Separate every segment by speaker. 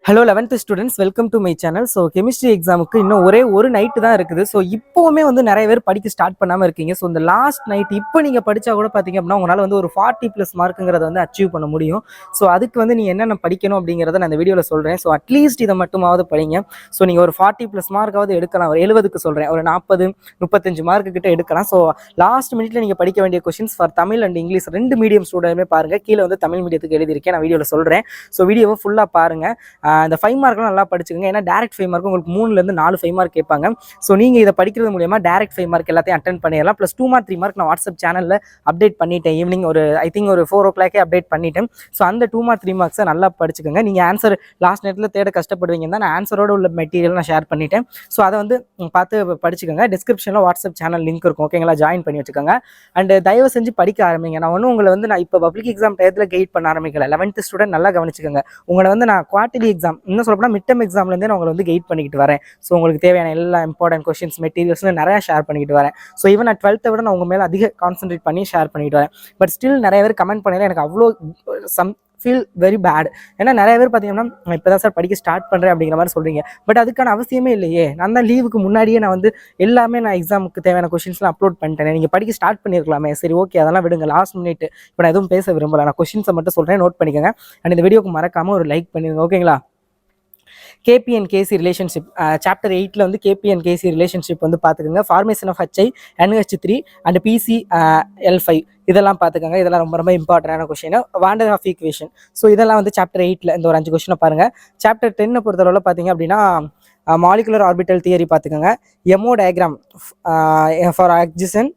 Speaker 1: Hello 11th students, welcome to my channel. So chemistry எக்ஸாமுக்கு இன்னும் ஒரே ஒரு நைட்டு தான் இருக்குது. ஸோ இப்போவுமே வந்து நிறைய பேர் படிக்க ஸ்டார்ட் பண்ணாமல் இருக்கீங்க. ஸோ இந்த லாஸ்ட் நைட் இப்போ நீங்கள் படித்தா கூட பார்த்தீங்க அப்படின்னா உங்களால் வந்து ஒரு 40+ மார்க்குங்கிறத வந்து அச்சீவ் பண்ண முடியும். ஸோ அதுக்கு வந்து நீங்கள் என்னென்ன படிக்கணும் அப்படிங்கிறத நான் இந்த வீடியோவில் சொல்கிறேன். ஸோ அட்லீஸ்ட் இதை மட்டுமாவது படிங்க. ஸோ நீங்கள் ஒரு 40+ மார்க்காவது எடுக்கலாம். ஒரு 70க்கு சொல்கிறேன், ஒரு 40 35 மார்க்கு கிட்ட எடுக்கலாம். ஸோ லாஸ்ட் மினிட்ல நீங்கள் படிக்க வேண்டிய questions for Tamil and English ரெண்டு மீடியம் ஸ்டூடெண்ட்டுமே பாருங்கள். கீழே வந்து தமிழ் மீடியத்துக்கு எழுதியிருக்கேன், நான் வீடியோவில் சொல்கிறேன். ஸோ வீடியோவை ஃபுல்லாக பாருங்கள். இந்த 5 மார்க்லாம் நல்லா படிச்சுக்கோங்க. ஏன்னா டேரக்ட் 5 மார்க் உங்களுக்கு 3லேருந்து 4 5 மார்க் கேட்பாங்க. ஸோ நீங்கள் இதை படிக்கிறது மூலியமாக டேரக்ட் 5 மார்க் எல்லாத்தையும் அட்டன் பண்ணிடலாம். ப்ளஸ் 2 மார்க் 3 மார்க் நான் வாட்ஸ்அப் சேனலில் அப்டேட் பண்ணிட்டேன். ஈவினிங் ஒரு ஐ திங்க் ஒரு 4 o'clock அப்டேட் பண்ணிட்டேன். ஸோ அந்த 2 மார்க் 3 மார்க்ஸை நல்லா படிச்சுக்கோங்க. நீங்கள் ஆன்சர் லாஸ்ட் நேரத்தில் தேட கஷ்டப்படுவீங்க தான், நான் ஆன்சரோட உள்ள மெட்டீரியல் நான் ஷேர் பண்ணிட்டேன். ஸோ அதை வந்து பார்த்து படிச்சுக்கோங்க. டிஸ்கிரிப்ஷனில் வாட்ஸ்அப் சேனல் லிங்க் இருக்கும், ஓகேங்களா? ஜாயின் பண்ணி வச்சுக்கோங்க. அண்ட் தயவு செஞ்சு படிக்க ஆரம்பிங்க. நான் ஒன்றும் உங்களை வந்து நான் இப்போ பப்ளிக் எக்ஸாம் டயத்தில் கைட் பண்ண ஆரம்பிக்கல. 11th ஸ்டூடெண்ட் நல்லா கவனிச்சுக்கோங்க. உங்களை வந்து நான் குவார்ட்டர்லி எக்ஸாம், இன்னும் சொல்லப்போனால் மிட் டர்ம் எக்ஸாம்லேருந்தே நான் உங்களை வந்து கைட் பண்ணிக்கிட்டு வரேன். ஸோ உங்களுக்கு தேவையான எல்லா இம்பார்ட்டன்ட் கொஸ்டின்ஸ் மெட்டீரியல்ஸ்னு நிறையா ஷேர் பண்ணிக்கிட்டு வரேன். ஸோ ஈவன் நான் 12th விட நான் உங்கள் மேலே அதிக கான்சென்ட்ரேட் பண்ணி ஷேர் பண்ணிட்டு வரேன். பட் ஸ்டில் நிறைய பேர் கமெண்ட் பண்ணல, எனக்கு அவ்வளோ ஃபீல் வெரி பேட். ஏன்னா நிறைய பேர் பார்த்தீங்கன்னா நான் இப்போ தான் சார் படிக்க ஸ்டார்ட் பண்ணுறேன் அப்படிங்கிற மாதிரி சொல்கிறீங்க. பட் அதுக்கான அவசியமே இல்லையே. நான் தான் லீவுக்கு முன்னாடியே நான் வந்து எல்லாமே நான் எக்ஸாமுக்கு தேவையான கொஸ்டின்ஸ்லாம் அப்லோட் பண்ணிட்டேன். நீங்கள் படிக்க ஸ்டார்ட் பண்ணியிருக்கலாமே. சரி, ஓகே, அதெல்லாம் விடுங்க. லாஸ்ட் மினிட் இப்போ நான் எதுவும் பேச விரும்பலை. நான் கொஸ்டின்ஸை மட்டும் சொல்கிறேன், நோட் பண்ணிக்கோங்க. அண்ட் இந்த வீடியோக்கு மறக்காமல் ஒரு லைக் பண்ணிடுங்க, ஓகேங்களா? KP and KC relationship chapter 8ல் வந்து கேபி அண்ட் கேசி ரிலேஷன்ஷிப் வந்து பார்த்துக்கோங்க. Formation of HI, NH3 and PCl5 இதெல்லாம் பார்த்துக்கோங்க. இதெல்லாம் ரொம்ப ரொம்ப இம்பார்ட்டண்டான question. Van der of equation. So இதெல்லாம் வந்து சாப்டர் 8ல் இந்த ஒரு 5 கொஸ்டினை பாருங்கள். சாப்டர் 10 பொறுத்தளவில் பார்த்தீங்க அப்படின்னா மாலிகுலர் ஆர்பிட்டல் தியரி பார்த்துக்கோங்க. MO diagram for oxygen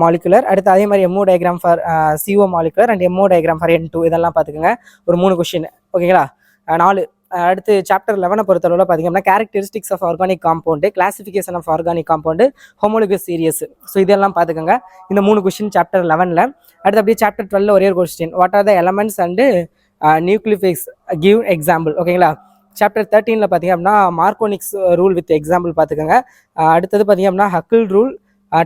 Speaker 1: molecular, அடுத்து அதே மாதிரி MO diagram for CO molecular and MO diagram for N2 இதெல்லாம் பார்த்துக்கோங்க. ஒரு 3 கொஸ்டின், ஓகேங்களா? 4. அடுத்து சாப்டர் 11 பொறுத்தளவில் பார்த்தீங்கன்னா characteristics of organic compound, classification of organic compound, homologous series. So இதெல்லாம் பார்த்துக்கோங்க. இந்த 3 கொஸ்டின் சாப்டர் 11ல். அடுத்து அப்படியே சாப்டர் 12 ஒரே ஒரு question, what are the elements and nucleophiles give example, ஓகேங்களா? சாப்டர் 13ல் பார்த்தீங்க அப்படின்னா மார்கோனிக்ஸ் ரூல் வித் எக்ஸாம்பிள் பார்த்துக்கோங்க. அடுத்தது பார்த்தீங்க அப்படின்னா Huckel rule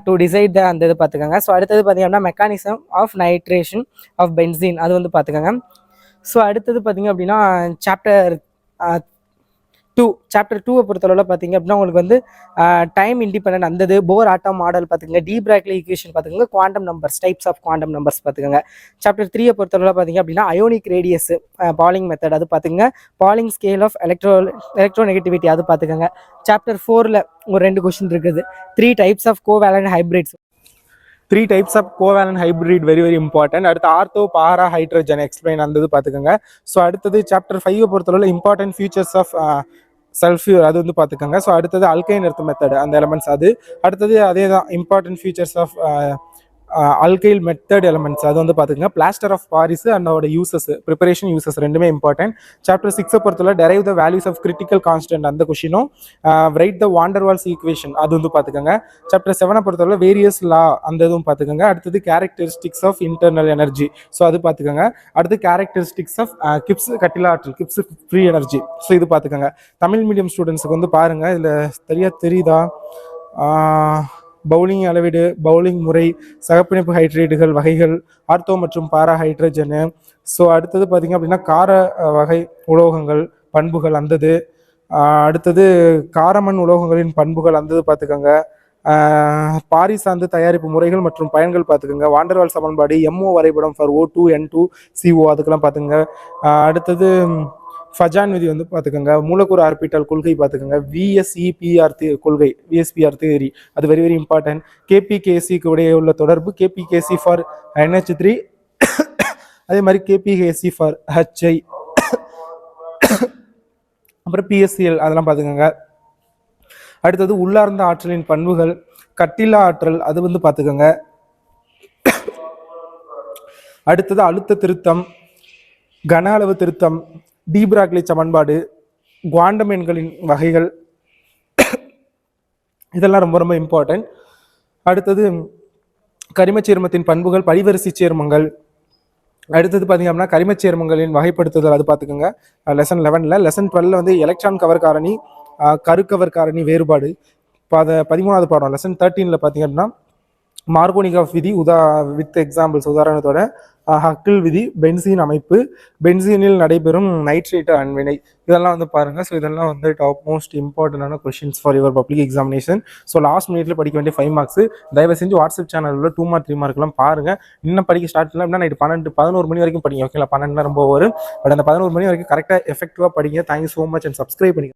Speaker 1: to decide the அந்த இது பார்த்துக்கோங்க. ஸோ அடுத்தது பார்த்தீங்க அப்படின்னா mechanism of nitration of benzene அது வந்து பார்த்துக்கோங்க. ஸோ அடுத்தது பார்த்தீங்க அப்படின்னா சாப்டர் 2 பொறுத்தளவில் பார்த்தீங்க அப்படின்னா உங்களுக்கு வந்து டைம் இண்டிபெண்டன்ட் அந்த இது, போர் ஆட்டம் மாடல் பார்த்துக்கோங்க, டி பிராக்லி ஈக்குவேஷன் பார்த்துக்கோங்க, quantum numbers, types of quantum numbers பார்த்துக்கோங்க. சாப்டர் 3 பொறுத்தளவில் பார்த்தீங்க அப்படின்னா அயோனிக் ரேடியஸ், பாலிங் மெத்தட் அது பார்த்துக்கோங்க, பாலிங் ஸ்கேல் ஆஃப் எலக்ட்ரோநெகட்டிவிட்டி அது பார்த்துக்கோங்க. சாப்டர் 4ல் ஒரு 2 கொஸ்டின் இருக்குது, 3 types of covalent hybrids. 3 types of covalent hybrid very very important. அடுத்து ஆர்த்தோ பாரா ஹைட்ரஜன் எக்ஸ்பிளைன் அந்த இது பார்த்துக்கோங்க. ஸோ அடுத்தது சாப்டர் 5 பொறுத்தளவில் இம்பார்ட்டன்ட் ஃபீச்சர்ஸ் ஆஃப் சல்ஃபியூர் அது வந்து பார்த்துக்கோங்க. ஸோ அடுத்தது அல்கைன் எர்த் மெத்தட் அந்த எலமெண்ட்ஸ் அது. அடுத்தது அதே தான் important features of alkali metal elements அது வந்து பார்த்துக்கோங்க. பிளாஸ்டர் ஆஃப் பாரிஸ் அதோட யூசஸ், ப்ரிப்பரேஷன் யூசஸ் ரெண்டுமே இம்பார்ட்டன்ட். சாப்டர் 6 பொறுத்தவரை derive the values of critical constant அந்த கொஸ்டினும், ரைட் த வாண்டர்வால்ஸ் ஈக்குவேஷன் அது வந்து பார்த்துக்கோங்க. சாப்டர் 7 பொறுத்தவரை வேரியஸ் லா அந்த இதுவும் பார்த்துக்கோங்க. அடுத்தது characteristics of internal energy, so அது பார்த்துக்கோங்க. அடுத்து கேரக்டரிஸ்டிக்ஸ் ஆஃப் கிப்ஸ் கட்டிலா ஆற்றல், கிப்ஸ் ஃப்ரீ எனர்ஜி, ஸோ இது பார்த்துக்கோங்க. தமிழ் மீடியம் ஸ்டூடெண்ட்ஸுக்கு வந்து பாருங்கள், இதில் தெரியுதா பவுலிங் அளவீடு, பவுலிங் முறை, சகப்பிணைப்பு ஹைட்ரேட்டுகள் வகைகள், ஆர்த்தோ மற்றும் பாரா ஹைட்ரஜனு. ஸோ அடுத்தது பார்த்திங்க அப்படின்னா கார வகை உலோகங்கள் பண்புகள் அந்தது. அடுத்தது காரமண் உலோகங்களின் பண்புகள் அந்தது பார்த்துக்கோங்க. பாரிஸ் சார்ந்த தயாரிப்பு முறைகள் மற்றும் பயன்கள் பார்த்துக்கோங்க. வாண்டர்வால் சமன்பாடு, எம்ஓ வரைபடம் ஃபார் O2 N2 CO அதுக்கெல்லாம் பார்த்துங்க. அடுத்தது ஃபஜான் விதி வந்து பார்த்துக்கோங்க. மூலக்கூறு ஆர்பிட்டல் கொள்கை பார்த்துக்கோங்க. VSEPR கொள்கை, VSPR தியரி அது வெரி வெரி இம்பார்ட்டன்ட். KPKCக்கு இடையே உள்ள தொடர்பு, KPKC ஃபார் NH3 அதே மாதிரி KPKC ஃபார் HI அப்புறம் PSCl அதெல்லாம் பார்த்துக்கோங்க. அடுத்தது உள்ளார்ந்த ஆற்றலின் பண்புகள், கட்டிலா ஆற்றல் அது வந்து பார்த்துக்கோங்க. அடுத்தது அழுத்த திருத்தம், கன அளவு திருத்தம், டி பிராக்லி சமன்பாடு, குவாண்டம் எண்களின் வகைகள் இதெல்லாம் ரொம்ப ரொம்ப இம்பார்ட்டன்ட். அடுத்தது கரிமச் சேர்மத்தின் பண்புகள், படிவரிசை சேர்மங்கள். அடுத்தது பார்த்தீங்க அப்படின்னா கரிமச் சேர்மங்களின் வகைப்படுத்துதல் அது பார்த்துக்கோங்க. லெசன் 11ல். லெசன் 12ல் வந்து எலக்ட்ரான் கவர் காரணி, கருக்கவர் காரணி வேறுபாடு. 13வது பாடம் லெசன் 13ல் பார்த்தீங்க அப்படின்னா
Speaker 2: மார்கோனிக் ஆஃப் விதி வித் எக்ஸாம்பிள்ஸ் உதாரணத்தோட ஹக்கிள் விதி, பென்சீன் அமைப்பு, பென்சீனில் நடைபெறும் நைட்ரேட் அன்வினை, இதெல்லாம் வந்து பாருங்க. ஸோ இதெல்லாம் வந்து டாப் மோஸ்ட் இம்பார்ட்டன்டான questions for your public examination. So last மினிட்ல படிக்க வேண்டிய 5 மார்க்ஸ். தயவு செஞ்சு வாட்ஸ்அப் சேனலில் 2 மார்க் 3 மார்க்லாம் பாருங்க. இன்னும் படிக்க ஸ்டார்ட் பண்ணல அப்படின்னா நைட்டு 11 மணி வரைக்கும் படிங்க. ஓகேங்களா, 12 ரொம்ப வரும். பட் அந்த 11 மணி வரைக்கும் கரெக்டாக எஃபெக்டிவாக படிங்க. Thank you so much and subscribe பண்ணி